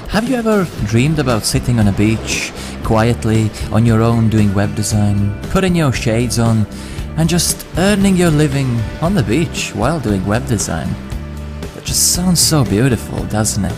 Have you ever dreamed about sitting on a beach, quietly, on your own doing web design, putting your shades on, and just earning your living on the beach while doing web design? That just sounds so beautiful, doesn't it?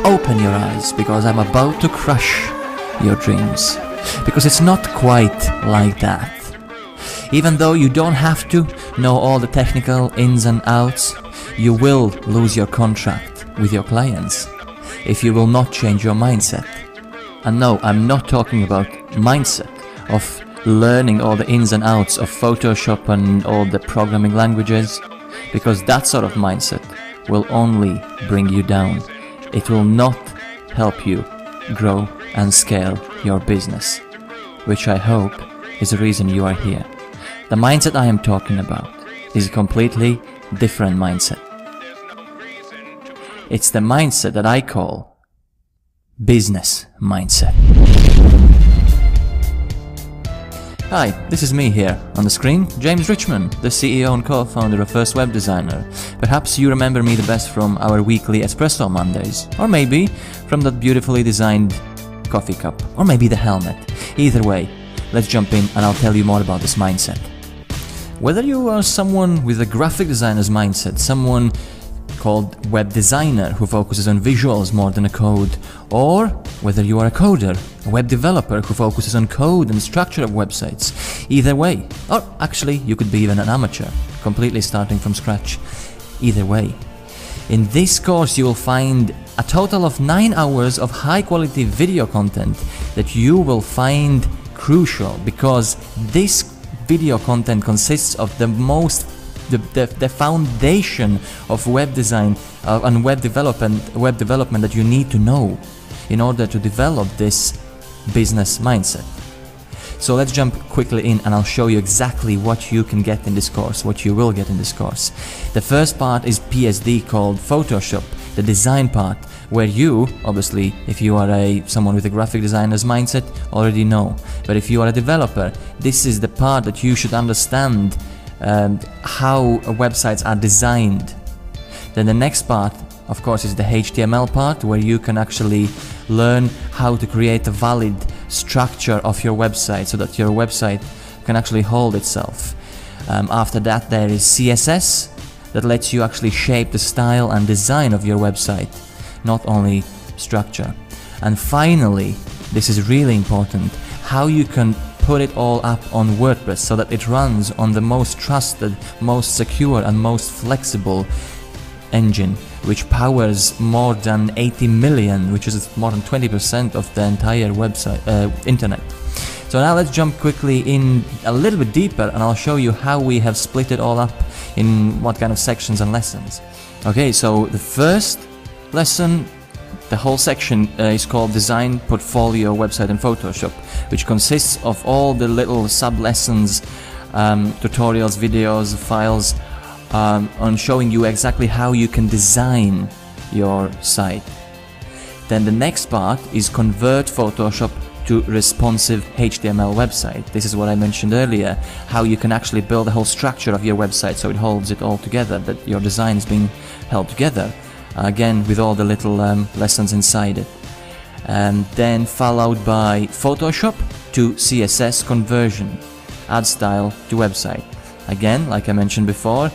Open your eyes, because I'm about to crush your dreams. Because it's not quite like that. Even though you don't have to know all the technical ins and outs, you will lose your contract with your clients if you will not change your mindset. And no, I'm not talking about mindset of learning all the ins and outs of Photoshop and all the programming languages, because that sort of mindset will only bring you down. It will not help you grow and scale your business, which I hope is the reason you are here. The mindset I am talking about is a completely different mindset. It's the mindset that I call business mindset. Hi, this is me here on the screen, James Richmond, the CEO and co-founder of First Web Designer. Perhaps you remember me the best from our weekly Espresso Mondays, or maybe from that beautifully designed coffee cup, or maybe the helmet. Either way, let's jump in and I'll tell you more about this mindset. Whether you are someone with a graphic designer's mindset, someone called web designer who focuses on visuals more than a code, or whether you are a coder, a web developer who focuses on code and structure of websites, either way, or actually you could be even an amateur, completely starting from scratch, either way. In this course you will find a total of 9 hours of high quality video content that you will find crucial, because this video content consists of the foundation of web design and web development that you need to know in order to develop this business mindset. So let's jump quickly in and I'll show you exactly what you can get in this course, what you will get in this course. The first part is PSD, called Photoshop, the design part, where you, obviously, if you are someone with a graphic designer's mindset, already know. But if you are a developer, this is the part that you should understand how websites are designed. Then the next part, of course, is the HTML part, where you can actually learn how to create a valid structure of your website so that your website can actually hold itself. After that, there is CSS, that lets you actually shape the style and design of your website, not only structure. And finally, this is really important, how you can put it all up on WordPress so that it runs on the most trusted, most secure and most flexible engine, which powers more than 80 million, which is more than 20% of the entire website, internet. So now let's jump quickly in a little bit deeper and I'll show you how we have split it all up in what kind of sections and lessons. Okay, so the first lesson, the whole section is called Design, Portfolio, Website and Photoshop, which consists of all the little sub-lessons, tutorials, videos, files, on showing you exactly how you can design your site. Then the next part is Convert Photoshop to responsive HTML website. This is what I mentioned earlier, how you can actually build the whole structure of your website so it holds it all together, that your design is being held together, again with all the little lessons inside it. And then followed by Photoshop to CSS conversion, add style to website. Again, like I mentioned before,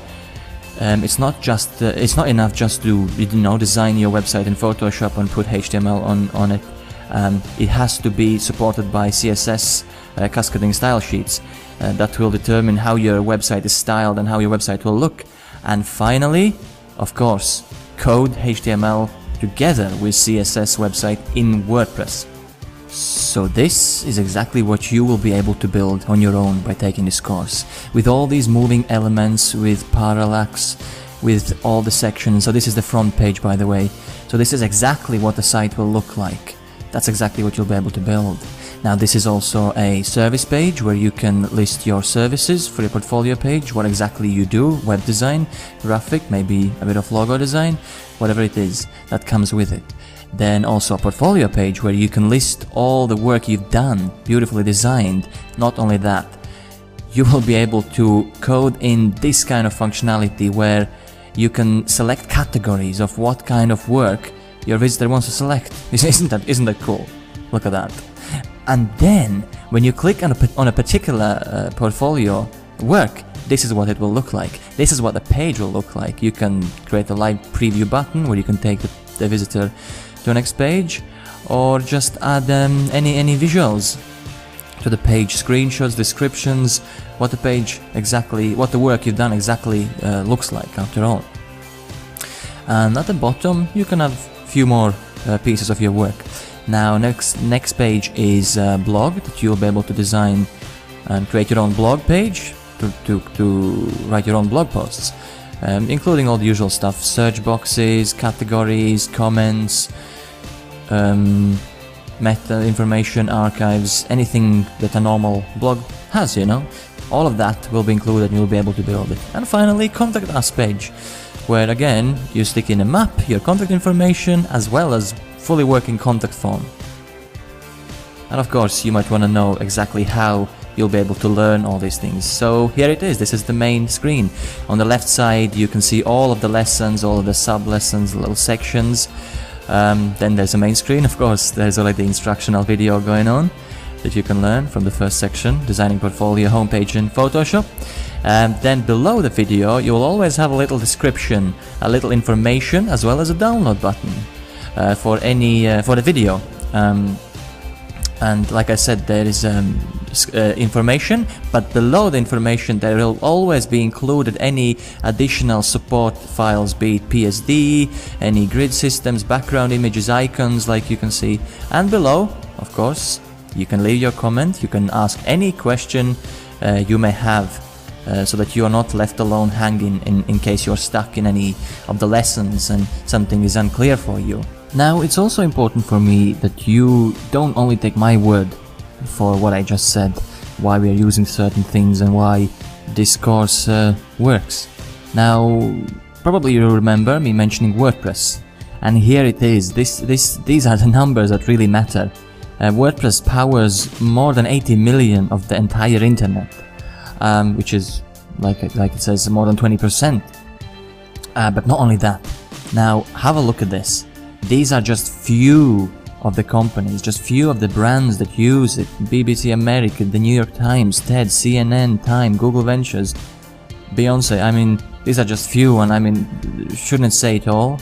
it's not enough just to design your website in Photoshop and put HTML on it. It has to be supported by CSS cascading style sheets that will determine how your website is styled and how your website will look. And finally, of course, code HTML together with CSS website in WordPress. So this is exactly what you will be able to build on your own by taking this course, with all these moving elements, with parallax, with all the sections. So this is the front page, by the way. So this is exactly what the site will look like. That's exactly what you'll be able to build. Now this is also a service page where you can list your services for your portfolio page, what exactly you do, web design, graphic, maybe a bit of logo design, whatever it is that comes with it. Then also a portfolio page where you can list all the work you've done, beautifully designed. Not only that, you will be able to code in this kind of functionality where you can select categories of what kind of work your visitor wants to select. Isn't that cool? Look at that. And then when you click on a particular portfolio work, this is what it will look like. This is what the page will look like. You can create a live preview button where you can take the visitor to the next page, or just add any visuals to the page, screenshots, descriptions, what the page exactly, what the work you've done exactly looks like after all. And at the bottom you can have a few more pieces of your work. Now next page is a blog that you'll be able to design and create your own blog page to write your own blog posts, including all the usual stuff: search boxes, categories, comments, meta information, archives, anything that a normal blog has, you know. All of that will be included and you'll be able to build it. And finally, contact us page, where again you stick in a map, your contact information, as well as fully working contact form. And of course you might want to know exactly how you'll be able to learn all these things. So here it is. This is the main screen. On the left side you can see all of the lessons, all of the sub-lessons, little sections. Then there's the main screen. Of course there's already the instructional video going on that you can learn from the first section, designing portfolio, homepage in Photoshop. Then below the video you will always have a little description, a little information, as well as a download button for the video. And like I said, there is information, but below the information there will always be included any additional support files, be it PSD, any grid systems, background images, icons, like you can see. And below, of course, you can leave your comment, you can ask any question you may have, so that you are not left alone hanging in case you're stuck in any of the lessons and something is unclear for you. Now, it's also important for me that you don't only take my word for what I just said, why we are using certain things and why this course works. Now, probably you remember me mentioning WordPress, and here it is. These are the numbers that really matter. WordPress powers more than 80 million of the entire internet, which is, like it says, more than 20%. But not only that. Now, have a look at this. These are just few of the companies, just few of the brands that use it. BBC America, the New York Times, TED, CNN, Time, Google Ventures, Beyonce. I mean, these are just few, and I mean, shouldn't say it all.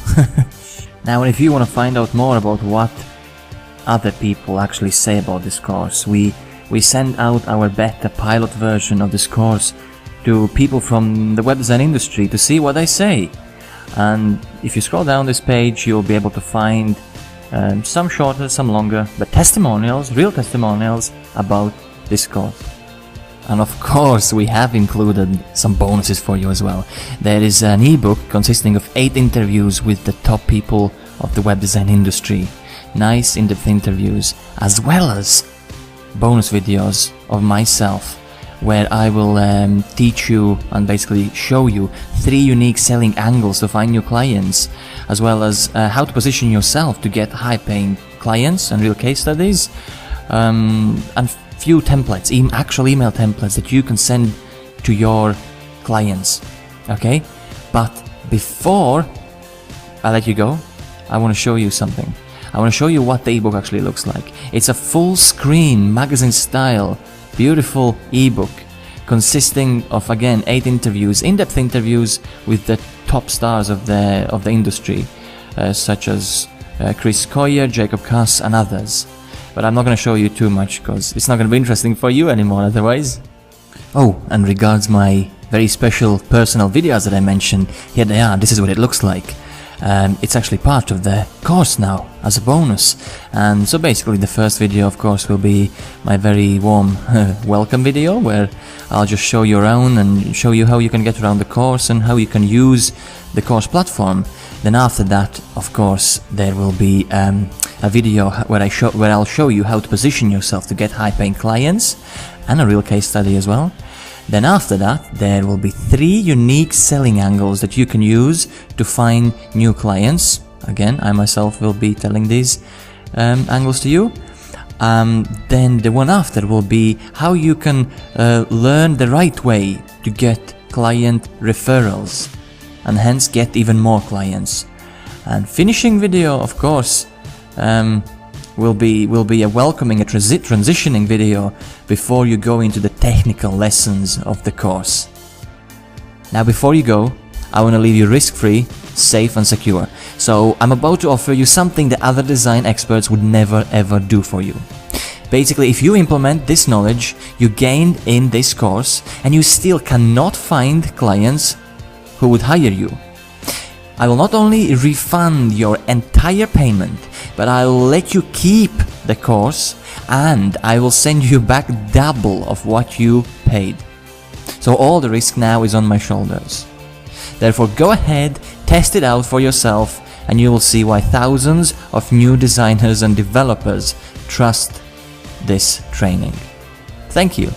Now, if you want to find out more about what other people actually say about this course, we send out our beta pilot version of this course to people from the web design industry to see what they say. And if you scroll down this page, you'll be able to find some shorter, some longer, but testimonials, real testimonials about this course. And of course we have included some bonuses for you as well. There is an ebook consisting of 8 interviews with the top people of the web design industry. Nice in-depth interviews, as well as bonus videos of myself, where I will teach you and basically show you 3 unique selling angles to find new clients, as well as how to position yourself to get high-paying clients and real case studies, and few templates, actual email templates that you can send to your clients. Okay, but before I let you go, I want to show you something. I want to show you what the ebook actually looks like. It's a full screen, magazine style, beautiful ebook consisting of, again, 8 interviews, in-depth interviews with the top stars of the industry, such as Chris Coyier, Jacob Cass and others. But I'm not going to show you too much because it's not going to be interesting for you anymore otherwise. Oh, and regards my very special personal videos that I mentioned, here they are. This is what it looks like. It's actually part of the course now as a bonus. And so basically the first video, of course, will be my very warm welcome video, where I'll just show you around and show you how you can get around the course and how you can use the course platform. Then after that, of course, there will be a video where I'll show you how to position yourself to get high-paying clients, and a real case study as well. Then after that, there will be 3 unique selling angles that you can use to find new clients. Again, I myself will be telling these angles to you. Then the one after will be how you can learn the right way to get client referrals and hence get even more clients. And finishing video, of course, will be a welcoming, a transitioning video before you go into the technical lessons of the course. Now before you go, I want to leave you risk-free, safe and secure. So I'm about to offer you something that other design experts would never ever do for you. Basically, if you implement this knowledge you gained in this course and you still cannot find clients who would hire you, I will not only refund your entire payment, but I will let you keep the course and I will send you back double of what you paid. So all the risk now is on my shoulders. Therefore, go ahead, test it out for yourself, and you will see why thousands of new designers and developers trust this training. Thank you.